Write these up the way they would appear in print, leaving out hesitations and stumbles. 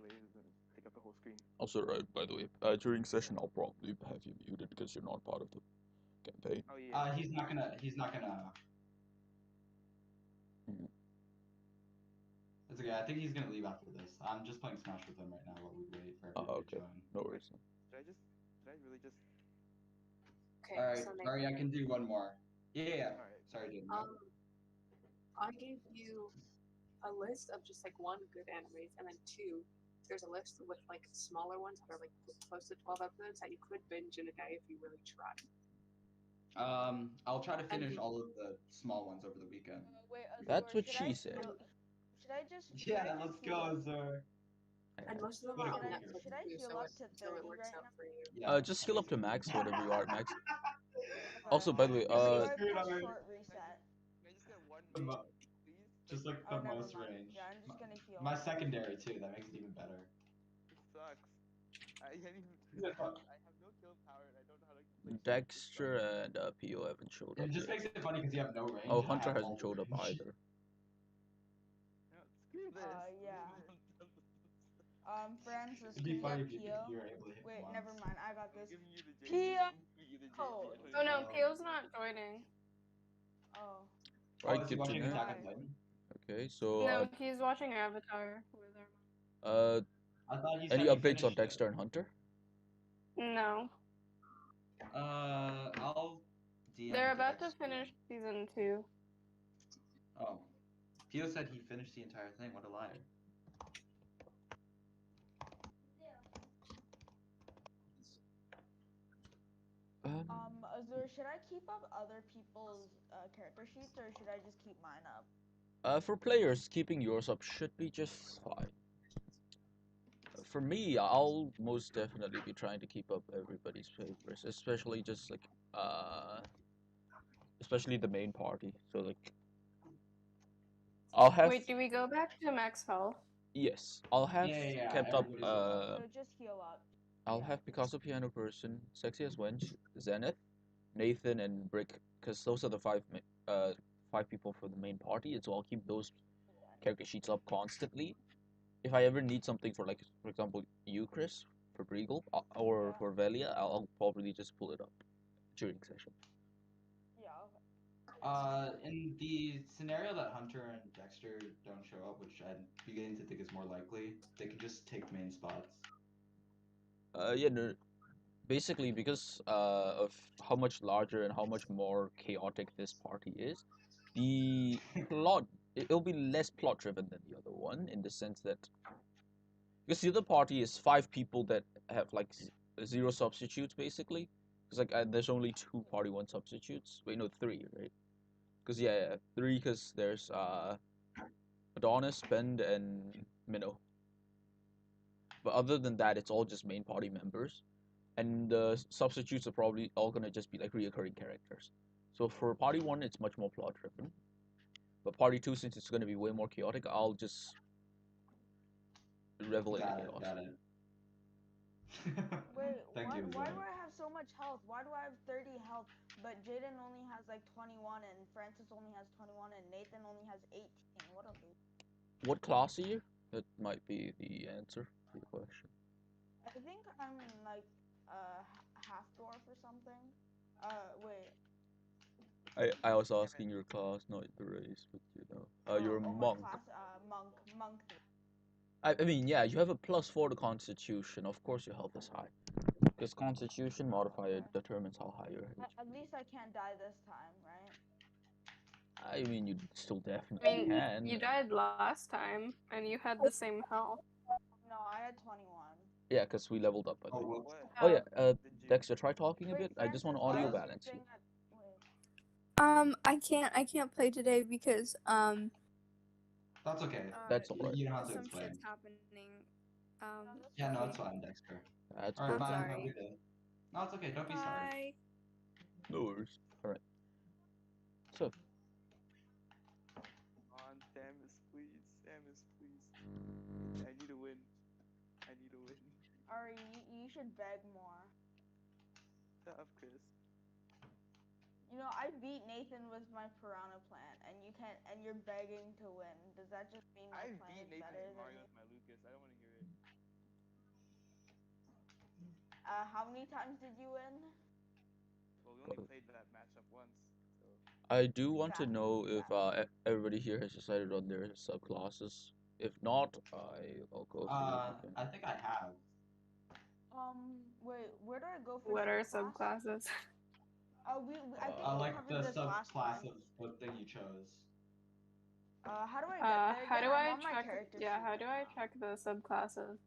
play is gonna take up the whole screen. Also, right, by the way, during session I'll probably have you muted because you're not part of the campaign. Oh yeah. He's not gonna. Mhm. It's okay. I think he's gonna leave after this. I'm just playing Smash with him right now while we wait for everybody Okay, to join. no worries. Did I really just? Okay, All right, so sorry, I can do one more. Yeah. All right. Sorry, dude. I gave you a list of just like one good animes, and then two. There's a list with like smaller ones that are like close to 12 episodes that you could binge in a day if you really tried. I'll try to finish all of the small ones over the weekend. Wait, That's what should she I said. Should I just? should Yeah, I let's just heal up? go, sir. And most of them are on Should I- Netflix should I too, heal so up it, to so 30 it works right out now? for you. Yeah. Just heal up to max, whatever you are at max. Okay. Also, by the way, So I Screwed press up. short reset. Can I just get one The main, mo- please? Just like Oh, the never most mind. range. Yeah, I'm just gonna heal. My secondary too. That makes it even better. It sucks. I can't even. Yeah. I have no kill power and I don't know how to complete. Dexter and PO haven't showed up It just yet. makes it funny because you have no range. Oh, and I Hunter have all hasn't the showed up range. either. No, screw this. Yeah. Francis, It'd be can funny you if get you PO? were able to hit Wait, once. never mind. I got I'm this. giving you the JP. Pia. I'm giving you the JP. Oh. Oh no, Pio's not joining. Oh. Right, Is he good to watching know. Attack on Titan? Okay, so No, he's watching Avatar with our I thought you said any he updates on finished it. Dexter and Hunter? No. I'll DM They're about to Dexter. finish season 2. Oh. Pio said he finished the entire thing. What a liar. Azur, should I keep up other people's character sheets or should I just keep mine up? For players, keeping yours up should be just fine. For me, I'll most definitely be trying to keep up everybody's papers, especially just like especially the main party. So like, I'll have. Wait, do we go back to max health? Yes, I'll have Yeah, kept up. everybody's up. So just heal up. I'll have Picasso Piano Person, Sexy as Wench, Zenith, Nathan, and Brick, because those are the five people for the main party, and so I'll keep those character sheets up constantly. If I ever need something for, like, for example, you, Chris, for Breagle, or Yeah. for Velia, I'll probably just pull it up during session. Yeah. In the scenario that Hunter and Dexter don't show up, which I'm beginning to think is more likely, they can just take main spots. Yeah, no, basically because of how much larger and how much more chaotic this party is, the plot it'll be less plot driven than the other one in the sense that because the other party is 5 people that have like zero substitutes basically because like there's only 2 party 1 substitutes. Wait, no, 3, right? Because yeah, 3 because there's Adonis, Bend, and Minnow. But other than that, it's all just main party members. And the substitutes are probably all gonna just be like reoccurring characters. So for party 1, it's much more plot driven. But party 2, since it's gonna be way more chaotic, I'll just revel in the chaos. Got it. Wait, Thank you, why Zach. do I have so much health? Why do I have 30 health, but Jaden only has like 21, and Francis only has 21, and Nathan only has 18? What a loser. What class are you? That might be the answer to your question. I think I'm like half dwarf or something. Wait. I was asking your class, not the race, but you know. You're a my monk. class, monk. I mean, yeah, you have a +4 to Constitution. Of course, your health is high. Because Constitution modifier determines how high your HP. At least I can't die this time, right? I mean, you still definitely can. You died last time, and you had the same health. No, I had 21. Yeah, because we leveled up. By the way. What? Oh yeah, Did you- Dexter, try talking a Wait, bit. I just want to Francis, audio why is balance your you. thing at- wait. I can't play today because That's okay. That's alright. You don't have to some explain. shit's happening. Yeah, no, it's fine, Dexter. That's Alright, cool. bye. sorry. Have a good day. No, it's okay. Don't be sorry. Bye. No worries. Alright. So, On Samus, please. Samus, please. I need a win. I need a win. Ari, you should beg more. Tough, Chris. You know, I beat Nathan with my Piranha plant, and you're begging to win. Does that just mean my I plan beat is Nathan better and Mario than with my Lucas. I don't want to hear it. how many times did you win? Well, we only played that matchup once, so I do want to Exactly, know if exactly. everybody here has decided on their subclasses. If not, I'll go through it again. I think I have. Wait, where do I go for What are subclass? subclasses? I think we Like covered the this last subclass time. of what thing you chose. How do I get there How again? do I'm I on my check? character Yeah, sheet how do right I now. check the subclasses?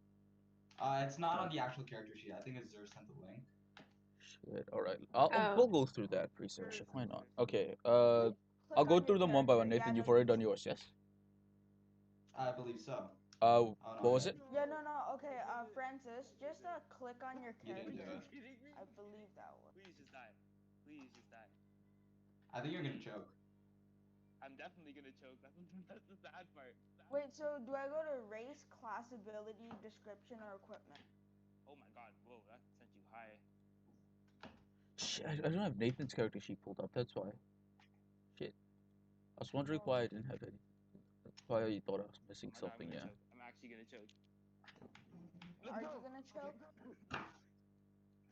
It's not on the actual character sheet. I think Azure sent the link. Shit. All right. Oh. We'll go through that pre-session. Why not? Okay. Click I'll go on your through them one by one. character. Yeah, Nathan, no, you've already done yours, yes? I believe so. Uh, Oh, what no, was it? Yeah, no. Okay, Francis, just click on your You didn't character. do it. I believe that one. please just die. Please just die. I think you're gonna choke. I'm definitely gonna choke. That's the sad part. Wait, so do I go to race, class, ability, description, or equipment? Oh my god, whoa, that sent you high. Shit, I don't have Nathan's character sheet pulled up. That's why. Shit. I was wondering why I didn't have any. Why I thought I was missing Oh my god, something. I'm gonna Yeah. choke. I'm actually gonna choke. Are you gonna choke?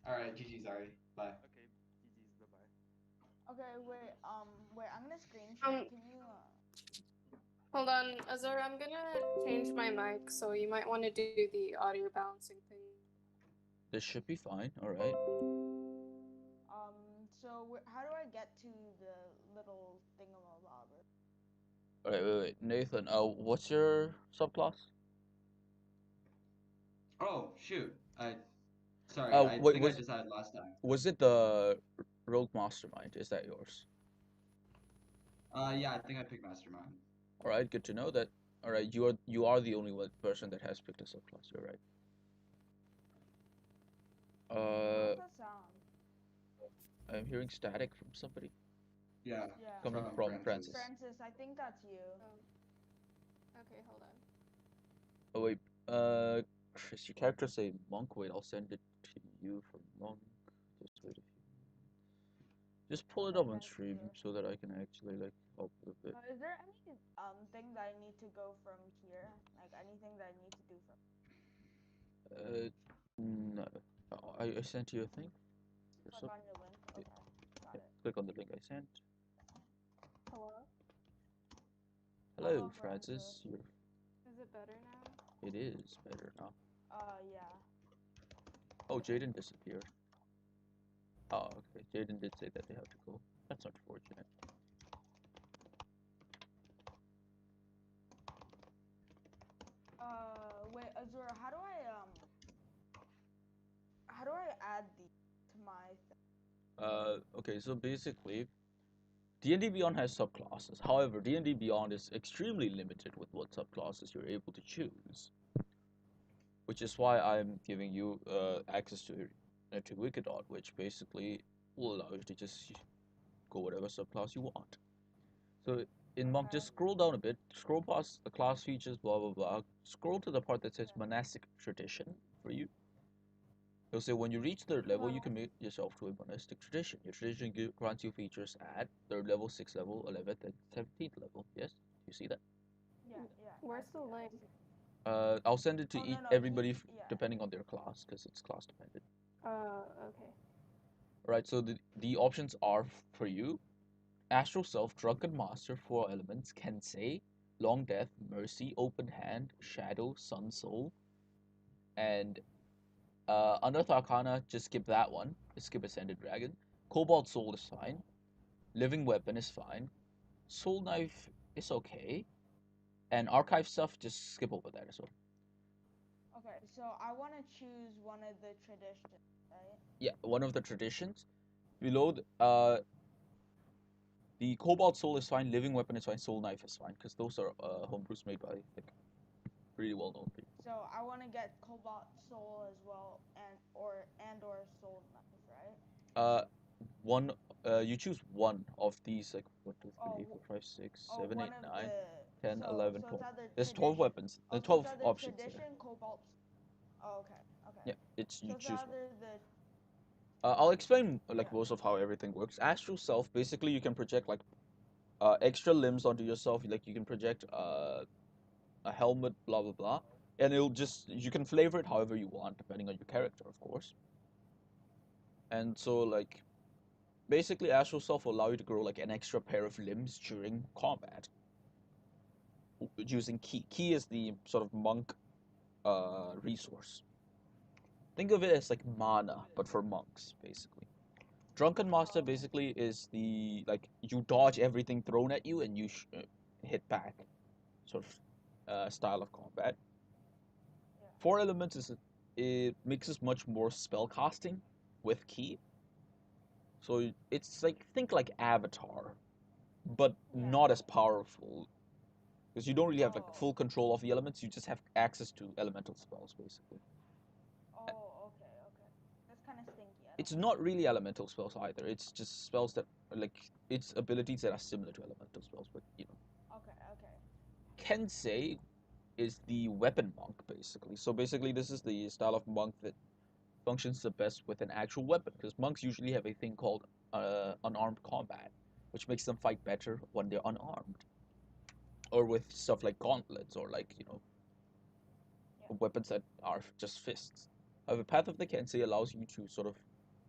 Alright, GG, sorry. Bye. Okay, GG's, bye bye. Okay, wait, I'm gonna screenshot. Can you, Hold on, Azur, I'm gonna change my mic, so you might want to do the audio balancing thing. This should be fine. All right. so how do I get to the little thingamabobber? All right. Wait. Nathan. What's your subclass? Oh, shoot. Sorry, I Wait. think I decided last time. Was it the Rogue Mastermind? Is that yours? Yeah, I think I picked Mastermind. All right. Good to know that. All right. You are the only one person that has picked a subclass. You're right. What's that sound? I'm hearing static from somebody. Yeah. Coming from from Francis. Francis, I think that's you. Okay, hold on. Oh wait. Chris, your character say monk. Wait, I'll send it to you for monk. Just wait a few. Just pull it up on stream so that I can actually like help with it. Is there any thing that I need to go from here? Like anything that I need to do from? No. I sent you a thing. Click on your link. Okay, got it. Click on the link I sent. Hello? Hello, Francis. Is it better now? It is better now. Yeah. Oh, Jaden disappeared. Oh, okay. Jaden did say that they have to go. That's unfortunate. Wait, Azura, how do I add these to my thing? Okay, so basically, D&D Beyond has subclasses. However, D&D Beyond is extremely limited with what subclasses you're able to choose. Which is why I'm giving you access to Wikidot, which basically will allow you to just go whatever subclass you want. So in Monk, just scroll down a bit, scroll past the class features, blah blah blah. Scroll to the part that says monastic tradition for you. It'll say when you reach third level, you commit yourself to a monastic tradition. Your tradition grants you features at third level, 6th level, 11th, and 17th level. Yes, you see that? Yeah. Where's the link? I'll send it to everybody depending on their class, because it's class dependent. Okay. Right, so the options are for you. Astral Self, Drunken Master, 4 elements, Kensei, Long Death, Mercy, Open Hand, Shadow, Sun Soul, and Unearthed Arcana, just skip that one. Just skip Ascended Dragon. Cobalt Soul is fine. Living Weapon is fine. Soul Knife is okay. And Archive stuff, just skip over that as well. Okay, so I want to choose one of the traditions, right? Yeah, one of the traditions. Below, the Cobalt Soul is fine, Living Weapon is fine, Soul Knife is fine, because those are homebrews made by like pretty well-known people. So I want to get Cobalt Soul as well, or Soul Knife, right? You choose one of these, like 1, 2, 3, 4, 5, 6, 7, 8, 9, 10, 11, 12. There's 12 weapons. There's 12 options there. Cobalt. Oh, okay. Yeah, it's you So choose one. the I'll explain like most of how everything works. Astral Self, basically you can project like extra limbs onto yourself. Like you can project a helmet, blah blah blah, and you can flavor it however you want depending on your character, of course. And so like basically Astral Self will allow you to grow like an extra pair of limbs during combat using ki. Ki is the sort of monk resource. Think of it as like mana, but for monks, basically. Drunken Master basically is the like you dodge everything thrown at you and you hit back, sort of style of combat. Yeah. 4 elements is it mixes much more spell casting with ki. So it's like think like Avatar, but Yeah. not as powerful. Because you don't really have like Oh. full control of the elements, you just have access to elemental spells basically. Oh, okay, okay. That's kind of stinky. I It's don't not really elemental spells either. It's just spells that like it's abilities that are similar to elemental spells, but you know. Okay, okay. Kensei is the weapon monk basically. So basically this is the style of monk that functions the best with an actual weapon because monks usually have a thing called unarmed combat, which makes them fight better when they're unarmed. Or with stuff like gauntlets or like, you know, Yeah. weapons that are just fists. However, Path of the Kensei allows you to sort of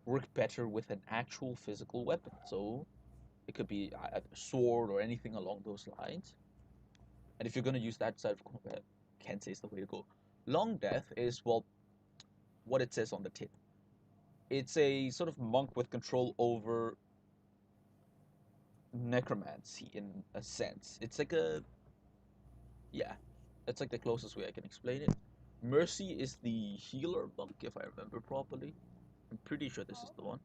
work better with an actual physical weapon. So it could be a sword or anything along those lines. And if you're going to use that side of combat, Kensei is the way to go. Long Death is, well, what it says on the tin. It's a sort of monk with control over necromancy in a sense. It's like a, yeah, that's like the closest way I can explain it. Mercy is the healer monk, if I remember properly. I'm pretty sure this is the one.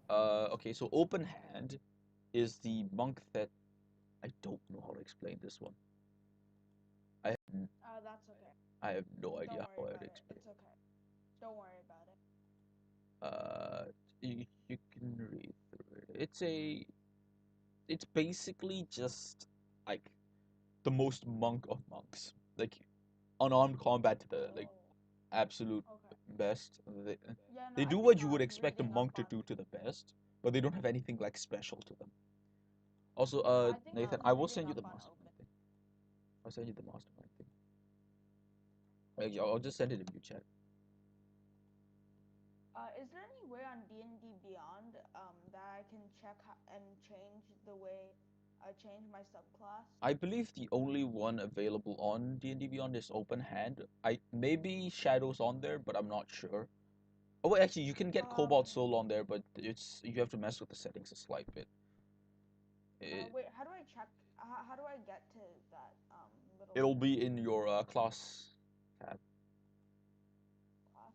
Okay, so Open Hand is the monk that I don't know how to explain this one. That's okay. I have no Don't idea worry how I about would it. explain. It's okay. Don't worry about it. You can read through it. It's basically just like the most monk of monks, like unarmed combat to the like absolute Okay. best. Yeah, no, They I do think what you I would was expect a reading up monk to on. do to the best, but they don't have anything like special to them. Also, I think Nathan, I I was will reading send you up the on mastermind open. thing. I'll send you the mastermind thing. Like, I'll just send it in your chat. Is there any way on D&D Beyond that I can check and change the way I change my subclass? I believe the only one available on D&D Beyond is Open Hand. Maybe Shadow's on there, but I'm not sure. Oh wait, actually, you can get Cobalt Soul on there, but you have to mess with the settings a slight bit. Wait, how do I check? How do I get to that little? It'll be in your class tab. Class?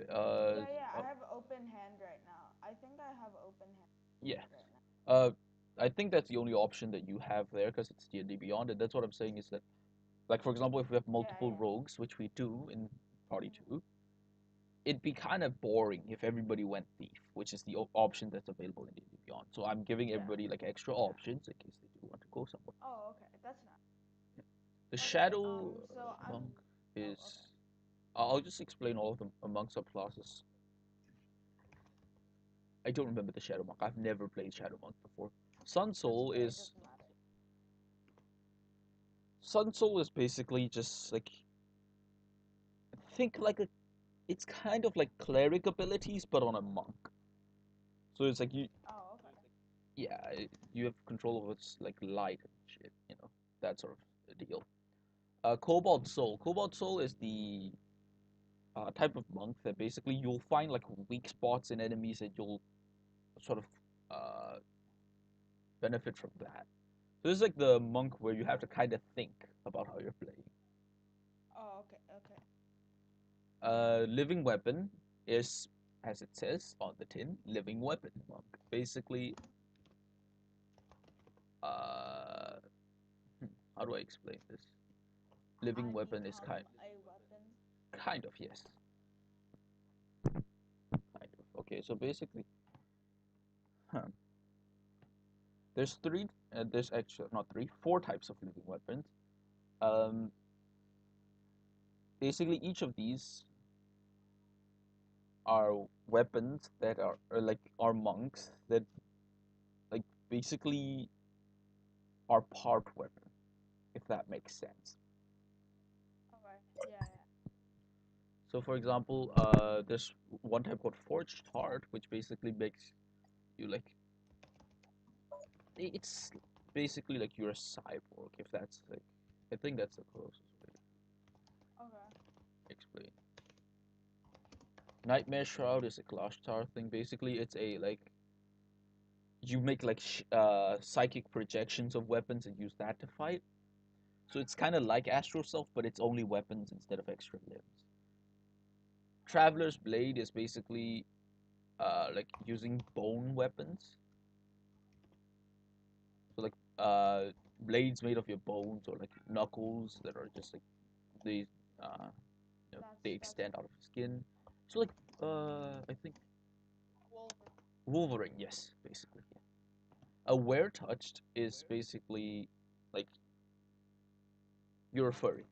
Yeah, I have Open Hand right now. I think I have Open Hand. Yeah. Right now. I think that's the only option that you have there because it's D&D Beyond, and that's what I'm saying is that, like for example, if we have multiple rogues, which we do in Party 2, it'd be kind of boring if everybody went thief, which is the option that's available in D&D Beyond. So I'm giving everybody like extra options in case they do want to go somewhere. Oh, okay, that's nice. The Okay, Shadow so monk is. okay. I'll just explain all of them among subclasses. I don't remember the Shadow monk. I've never played Shadow monk before. Sun Soul Okay, is. Sun Soul is basically just like. Think like a. It's kind of like cleric abilities, but on a monk. So it's like you. Oh, okay. Yeah, you have control over its like light and shit, you know, that sort of deal. Cobalt Soul. Cobalt Soul is the type of monk that basically you'll find like weak spots in enemies and you'll sort of uh, benefit from that. So this is like the monk where you have to kind of think about how you're playing. Oh, okay, okay. Living Weapon is, as it says on the tin, Living Weapon monk. Basically, how do I explain this? Living Weapon is kind of, yes. Kind of. Okay, so basically, there's there's actually not three, four types of living weapons. Um, basically, each of these are weapons that are like are monks that like basically are part weapon, if that makes sense. Okay. Yeah. So for example, there's one type called forged heart, which basically makes you like it's basically like you're a cyborg, if that's like I think that's the closest way Okay. to explain. Nightmare Shroud is a glass tower thing. Basically, it's a like you make like psychic projections of weapons and use that to fight. So it's kind of like Astral Self, but it's only weapons instead of extra limbs. Traveler's Blade is basically like using bone weapons. So like blades made of your bones or like knuckles that are just like they uh they extend out of your skin. So like I think Wolverine, yes, basically. Yeah. A Were Touched is basically like you're a furry.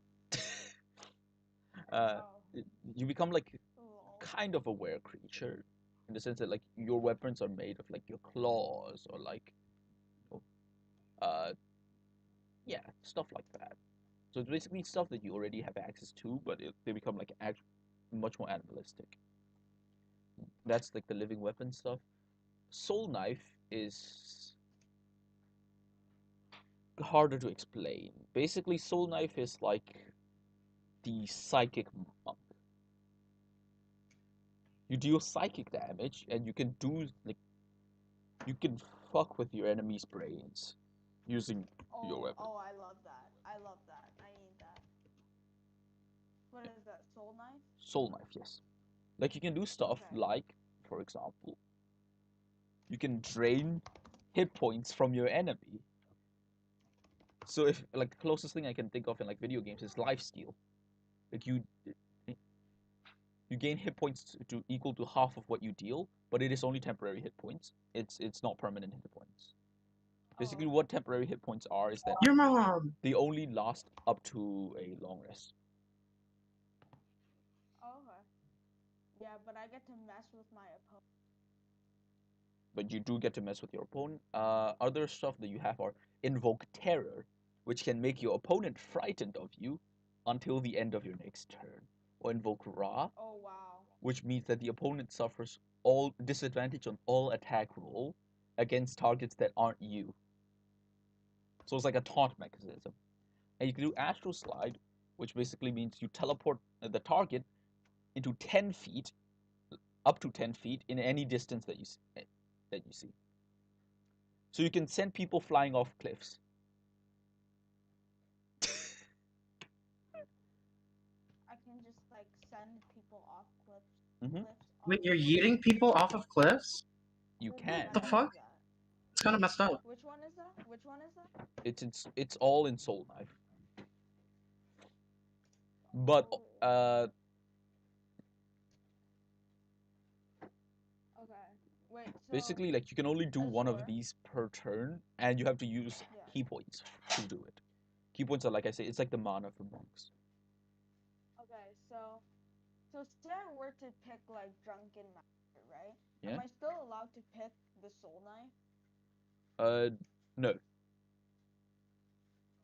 uh, Oh. you become like Lol. kind of a were creature in the sense that like your weapons are made of like your claws or like uh yeah, stuff like that. So it's basically stuff that you already have access to, but they become like much more animalistic. That's like the living weapon stuff. Soul Knife is harder to explain. Basically, Soul Knife is like the psychic monk. You deal psychic damage, and you can do like you can fuck with your enemy's brains using your weapon. Oh, I love that. I love that. I need that. What is that? Soul knife? Soul Knife, yes. Like you can do stuff Okay. like, for example, you can drain hit points from your enemy. So if like the closest thing I can think of in like video games is lifesteal. Like you gain hit points to equal to half of what you deal, but it is only temporary hit points. It's not permanent hit points. Basically, what temporary hit points are is that Your mom. they only last up to a long rest. Oh, okay. Yeah, but I get to mess with my opponent. But you do get to mess with your opponent. Other stuff that you have are Invoke Terror, which can make your opponent frightened of you until the end of your next turn. Or Invoke Ra, Oh, wow. which means that the opponent suffers all disadvantage on all attack roll against targets that aren't you. So it's like a taunt mechanism. And you can do Astral Slide, which basically means you teleport the target into 10 feet, up to 10 feet in any distance that you see. So you can send people flying off cliffs. I can just like send people off cliffs. Mhm. Wait, you're yeeting people off of cliffs? You Yeah, can. What the I fuck? love that. It's kind of messed up. Which one is that? Which one is that? It's all in Soul Knife. But Okay. Wait. So basically, like you can only do one of Azure. these per turn, and you have to use Yeah. key points to do it. Key points are like I say, it's like the mana for monks. Okay. So say I were to pick like Drunken Master, right? Yeah. Am I still allowed to pick the Soul Knife? No.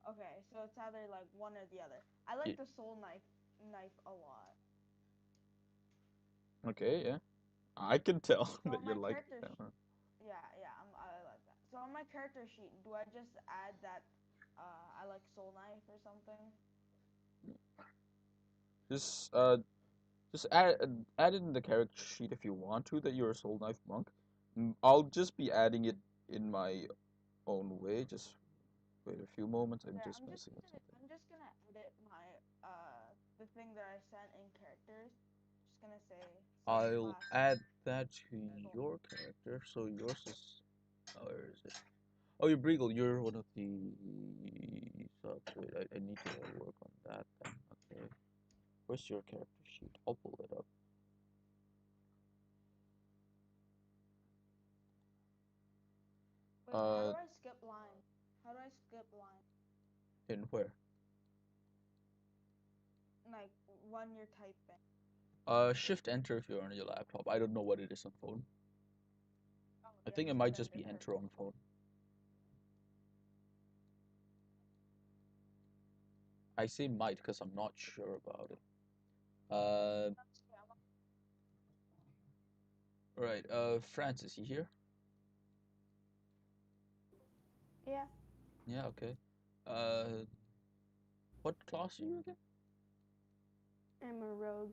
Okay, so it's either like one or the other. I like the Soul Knife a lot. Okay, yeah. I can tell So that on you're my like. character I like that. So on my character sheet, do I just add that I like Soul Knife or something? Just add it in the character sheet if you want to that you're a Soul Knife monk. I'll just be adding it in my own way. Just wait a few moments. I'm Okay, just messing with something. I'm just gonna edit my the thing that I sent in characters. Just gonna say I'll class. add that to your character. So yours is. Oh, where is it? Oh, you're Breagle. You're one of the subs. Wait, I need to work on that then. Okay. Where's your character sheet? I'll pull it up. Wait, how do I skip lines? How do I skip lines? In where? Like when you're typing. Shift Enter if you're on your laptop. I don't know what it is on phone. Oh, I yeah, think it Shift might just be Enter. Enter on phone. I say might because I'm not sure about it. Uh, right. Francis, you here? Yeah. Yeah. Okay. What class are you again? I'm a rogue.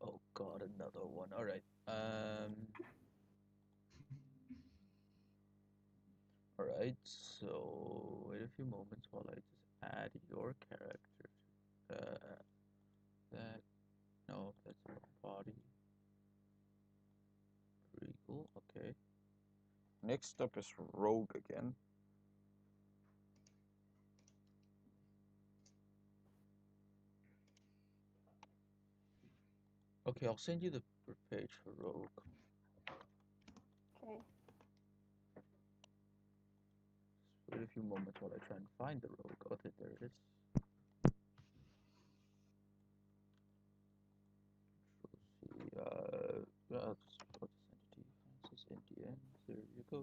Oh God, another one. All right. All right. So wait a few moments while I just add your character. That no, that's the wrong body. Regal. Okay. Next up is Rogue again. Okay, I'll send you the page for Rogue. Okay. Wait a few moments while I try and find the Rogue. Oh, there it is. Let's see. I'll just send it to you, Francis. NDN. There you go.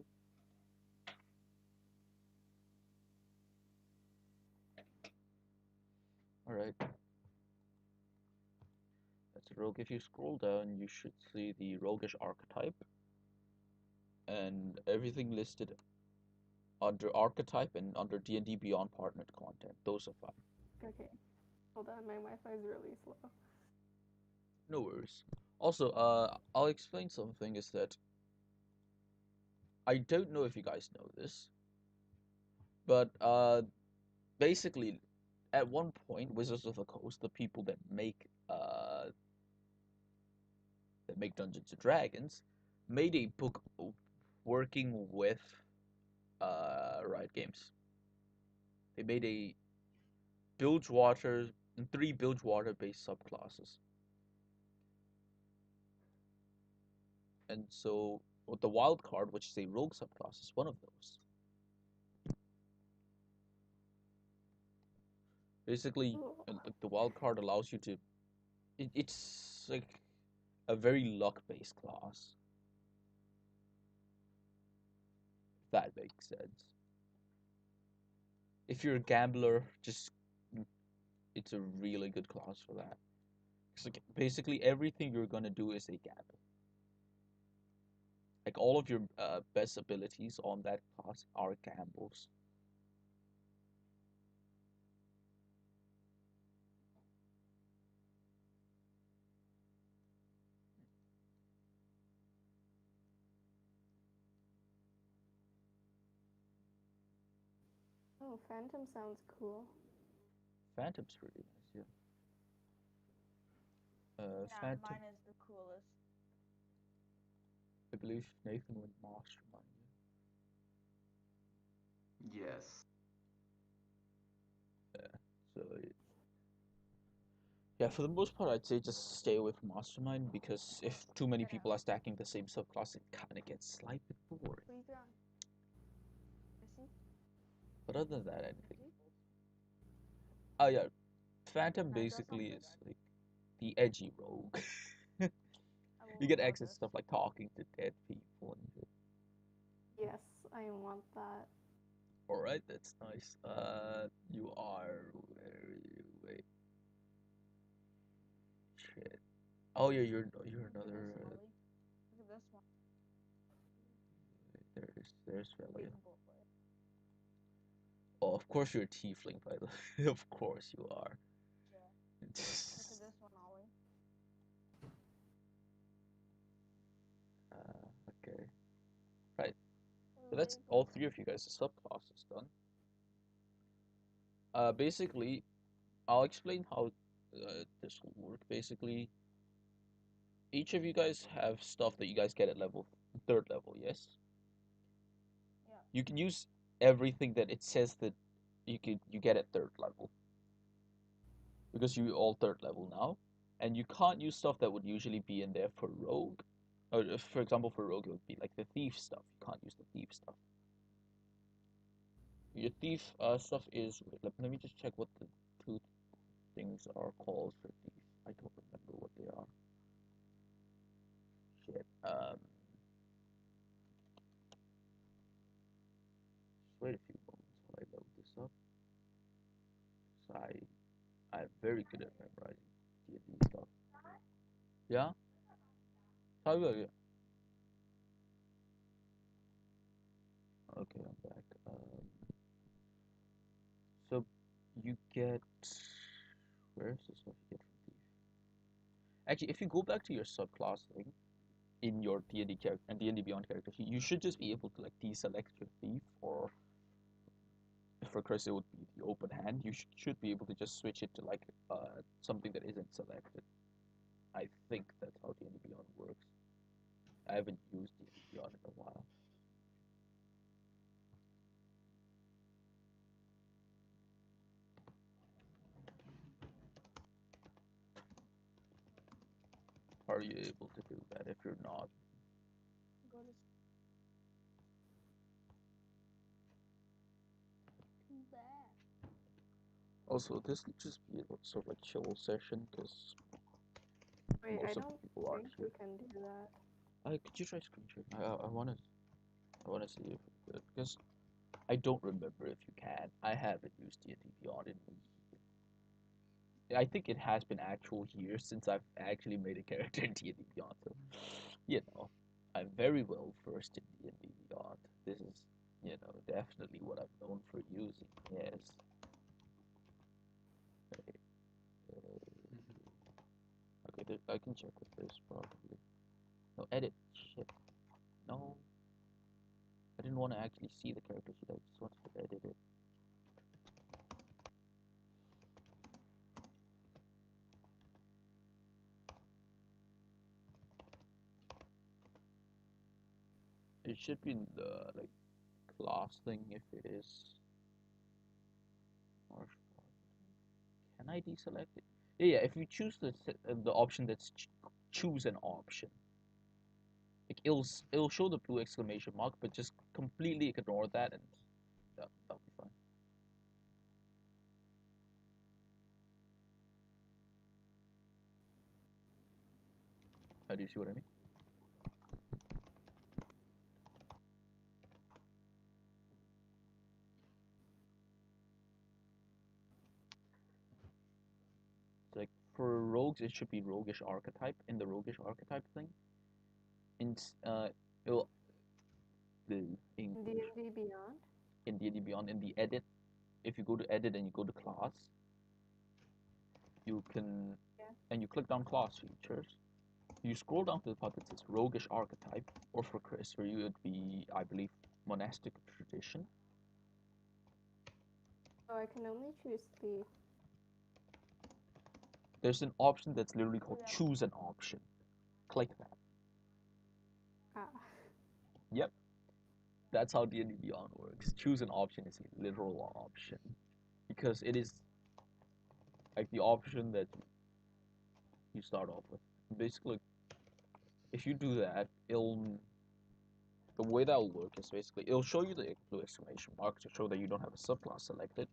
All right. That's a Rogue. If you scroll down, you should see the Roguish archetype, and everything listed under archetype and under D&D Beyond partnered content. Those are fine. Okay. Hold on, my Wi-Fi is really slow. No worries. Also, I'll explain something is that I don't know if you guys know this, but basically, at one point, Wizards of the Coast, the people that make Dungeons and Dragons, made a book working with Riot Games. They made a Bilgewater and 3 Bilgewater based subclasses. And so with the wild card, which is a rogue subclass, is one of those. Basically, the wild card allows you to. It's like a very luck based class. If that makes sense. If you're a gambler, it's a really good class for that. Because like, basically everything you're gonna do is a gamble. Like all of your best abilities on that class are gambles. Oh, Phantom sounds cool. Phantom's pretty nice, yeah. Yeah, Phantom. mine is the coolest. I believe Nathan would mastermind you. Yes. Yeah. So yeah, for the most part, I'd say just stay away from mastermind because if too many people are stacking the same subclass, it kind of gets slightly boring. Please run. See? But other than that, anything. Oh yeah, Phantom basically is like the edgy rogue. You get access to stuff like talking to dead people and shit. Yes, I want that. Alright, that's nice. You are wait. Shit. Oh yeah, you're another. Look at this one. There's Velia. Oh, of course you're a tiefling, by the way. Of course you are. Yeah. Look at this one, Ollie. Okay. Right. So that's all 3 of you guys' subclasses done. Basically, I'll explain how this will work. Basically, each of you guys have stuff that you guys get at level 3rd level, yes? Yeah. You can use everything that it says that you get at 3rd level. Because you're all 3rd level now. And you can't use stuff that would usually be in there for rogue. Or for example, for rogue, it would be like the thief stuff. You can't use the thief stuff. Your thief stuff is. Let me just check what the 2 things are called for thief. I don't remember what they are. Shit. Just wait a few moments while I load this up. So very good at memorizing D&D stuff. Yeah? How about you? Okay, I'm back. So you get where's the stuff you get from Thief? Actually, if you go back to your subclass thing in your D&D character and D&D Beyond character sheet, you should just be able to like deselect your thief, or for Chris it would be the open hand. You should be able to just switch it to like something that isn't selected. I think that's how D&D Beyond works. I haven't used D&D Beyond in a while. Are you able to do that? If you're not, Go to too bad. also this could just be a sort of like chill session because Wait, I most of don't the people aren't think here. we can do that. Could you try screen sharing? I wanna see if you could, because I don't remember if you can. I haven't used D&D Beyond in I think it has been actual years since I've actually made a character in D&D Beyond. So, you know, I'm very well versed in D&D Beyond. This is, definitely what I'm known for using. Yes. Okay. Okay, I can check with this probably. No, edit. Shit. No. I didn't want to actually see the character sheet. I just wanted to edit it. It should be in the like class thing if it is. Can I deselect it? Yeah, if you choose the option that's choose an option, like it'll show the blue exclamation mark, but just completely ignore that and that'll be fine. Do you see what I mean? Like for rogues, it should be roguish archetype in the roguish archetype thing. In it'll the English D&D Beyond? in D&D Beyond in the edit. If you go to edit and you go to class, you can and you click down class features. You scroll down to the part that says roguish archetype, or for Chris, for you it'd be, I believe, monastic tradition. Oh, I can only choose thief. There's an option that's literally called choose an option. Click that. Ah. Yep. That's how D&D Beyond works. Choose an option is a literal option. Because it is like the option that you start off with. Basically, if you do that, the way that will work is basically, it'll show you the blue exclamation mark to show that you don't have a subclass selected,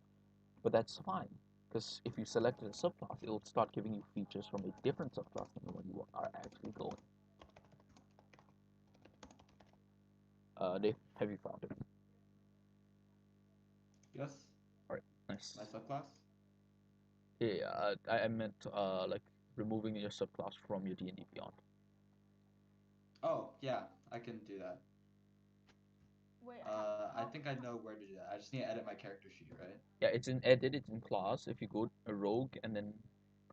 but that's fine, because if you selected a subclass, it'll start giving you features from a different subclass than the one you are actually going. Dave, have you found it? Yes. Alright, nice. My subclass? Yeah, I meant, like, removing your subclass from your D&D Beyond. Oh, yeah, I can do that. Wait, I think I know where to do that. I just need to edit my character sheet, right? Yeah, it's in edit, it's in class. If you go to rogue and then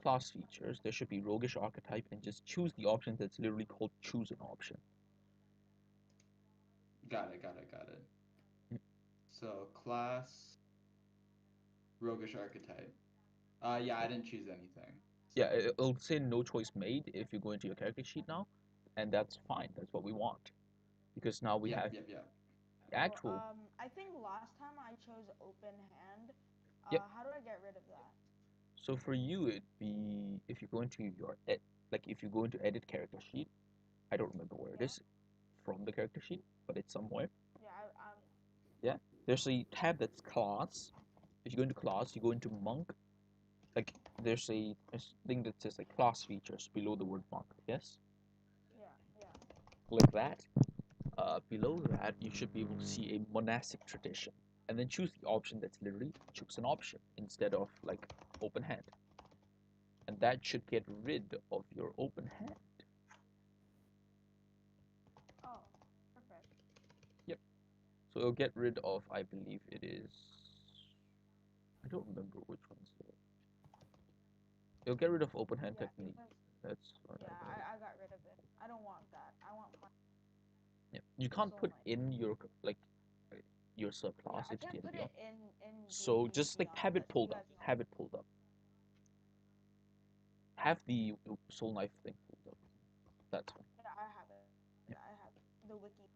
class features, there should be roguish archetype, and just choose the option that's literally called choose an option. Got it. So class, roguish archetype. Yeah, I didn't choose anything. So. Yeah, it'll say no choice made if you go into your character sheet now, and that's fine. That's what we want, because now we have actual. Well, I think last time I chose open hand. Yep. How do I get rid of that? So for you, it'd be if you go into your if you go into edit character sheet. I don't remember where it is from the character sheet, but it's somewhere. Yeah, Yeah, there's a tab that's class. If you go into class, you go into monk. Like there's a thing that says like class features below the word monk. Yes. Yeah. Click that. Below that, you should be able to see a monastic tradition, and then choose the option that's literally choose an option instead of like open hand. that should get rid of your open hand. Oh, perfect. So it'll get rid of, I believe it is, I don't remember which one's it. It'll get rid of open hand Yeah, technique. because- That's what Yeah, I know. I got rid of it. I don't want that. I want my. Yeah. You can't Soul put Knight. in your your Yeah, subclass I into can't put D&D. it in. So D&D just like Beyond, have it but pulled you up. guys know. Have it pulled up. Have the soul knife thing pulled up. That's one. Yeah, I have it. Yeah. I have the wiki.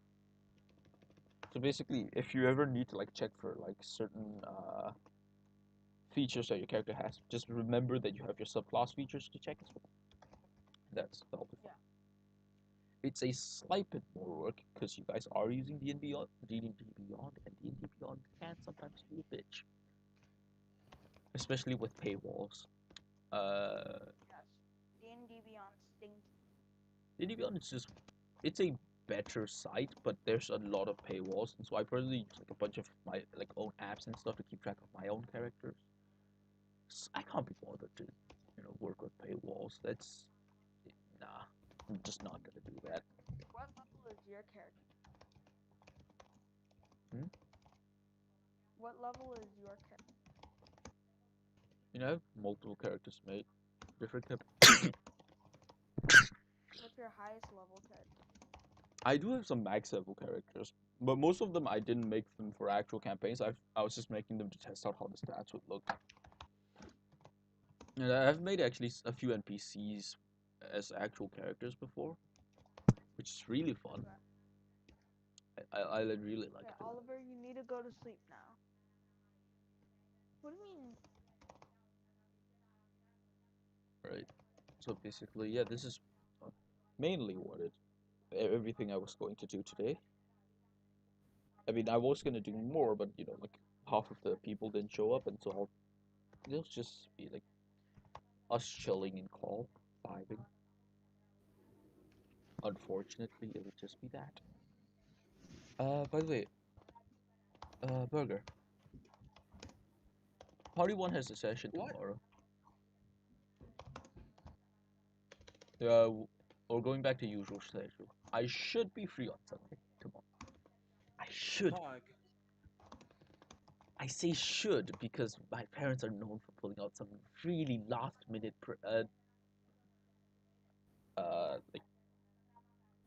So basically, if you ever need to like check for like certain features that your character has, just remember that you have your subclass features to check as well. That'll be fun. Yeah. It's a slight bit more work because you guys are using D&D Beyond, D&D Beyond, and D&D Beyond can sometimes be a bitch, especially with paywalls. Yes. D&D Beyond stinks. D&D Beyond is just it's a better site, but there's a lot of paywalls, and so I personally use like a bunch of my like own apps and stuff to keep track of my own characters. I can't be bothered to, work with paywalls. That's nah. I'm just not gonna do that. What level is your character? Hmm? What level is your character? I have multiple characters made, different. What's your highest level character? I do have some max level characters, but most of them I didn't make them for actual campaigns. I was just making them to test out how the stats would look. And I've made actually a few NPCs as actual characters before, which is really fun. I really like Yeah, it. Oliver, you need to go to sleep now. What do you mean? Right. So basically, yeah, this is mainly everything I was going to do today. I mean, I was gonna do more, but like half of the people didn't show up, and so it'll just be like us chilling in call, vibing. Unfortunately, it would just be that. By the way, Burger, Party 1 has a session tomorrow. We're going back to usual schedule. I should be free on Sunday tomorrow. I should. Fuck. I say should because my parents are known for pulling out some really like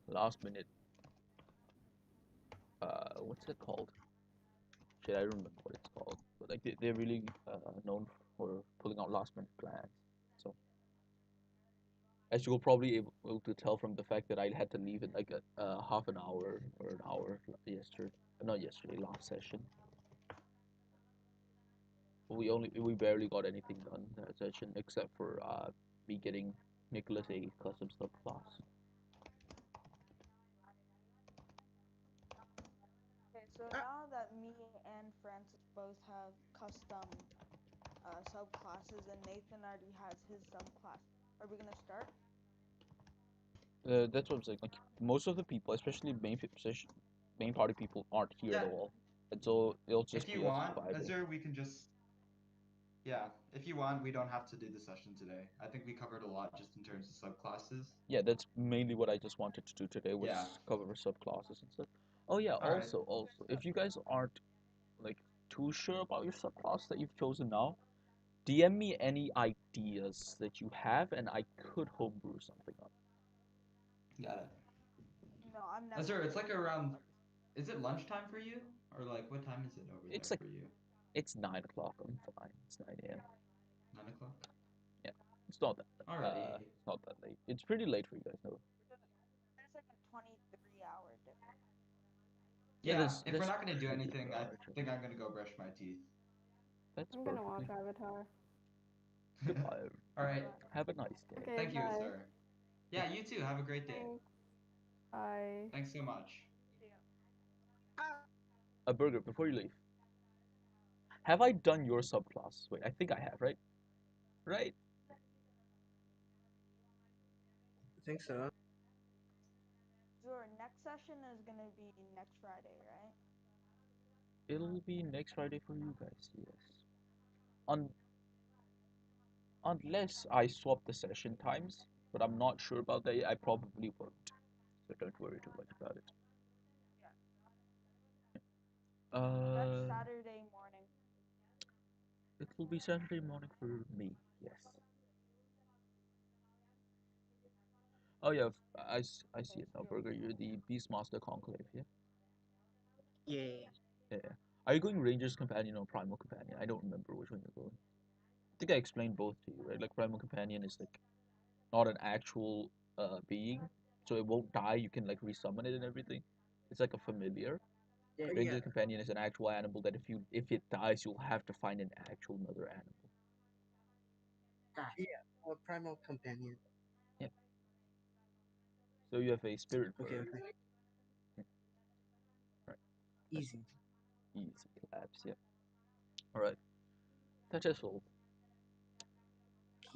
last minute, what's it called? Shit, I don't remember what it's called. But like they're really known for pulling out last minute plans. So, as you will probably able to tell from the fact that I had to leave in like a half an hour or an hour last session. We barely got anything done that session except for me getting Nicholas a custom subclass. Okay, so now that me and Francis both have custom subclasses and Nathan already has his subclass, are we gonna start? That's what I'm saying. Like most of the people, especially main party people, aren't here at Yeah. all, and so it'll just If you be us want, vibing. Azure, we can just. Yeah, if you want, we don't have to do the session today. I think we covered a lot just in terms of subclasses. Yeah, that's mainly what I just wanted to do today was Yeah. cover subclasses and stuff. Oh yeah, Alright. also, if you guys aren't like too sure about your subclass that you've chosen now, DM me any ideas that you have, and I could homebrew something up. Got it. No, I'm never. Azure, it's like around. Is it lunchtime for you? Or like, what time is it over It's there like for you? it's 9 o'clock. I'm fine. It's 9 a.m. 9 o'clock? Yeah, it's not that. Alrighty. It's not that late. It's pretty late for you guys, though. There's like a 23-hour difference. Yeah, if we're that's not gonna do pretty anything, I large. think I'm gonna go brush my teeth. That's I'm gonna watch perfectly. Avatar. Goodbye. Alright. Have a nice day. Okay, Thank you, bye. sir. Yeah, you too. Have a great day. Thanks. Bye. Thanks so much. A burger before you leave. Have I done your subclass? Wait, I think I have, right? Right? I think so. Sure, next session is gonna be next Friday, right? It'll be next Friday for you guys, yes. On unless I swap the session times, but I'm not sure about that yet. I probably won't, so don't worry too much about it. That's Saturday morning. It will be Saturday morning for me, yes. Oh yeah, I see it now, Burger. You're the Beastmaster Conclave, yeah? Yeah. Yeah. Are you going Ranger's Companion or Primal Companion? I don't remember which one you're going. I think I explained both to you, right? Like Primal Companion is like not an actual being, so it won't die. You can like resummon it and everything. It's like a familiar. Yeah. Ranger's Companion is an actual animal that if it dies, you'll have to find an actual mother animal. Or Primal Companion. Yeah. So you have a spirit bird. Okay. Yeah. Right. Easy. Easy collapse. Yeah. All right. That's just all.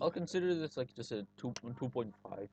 I'll consider this like just a 2.5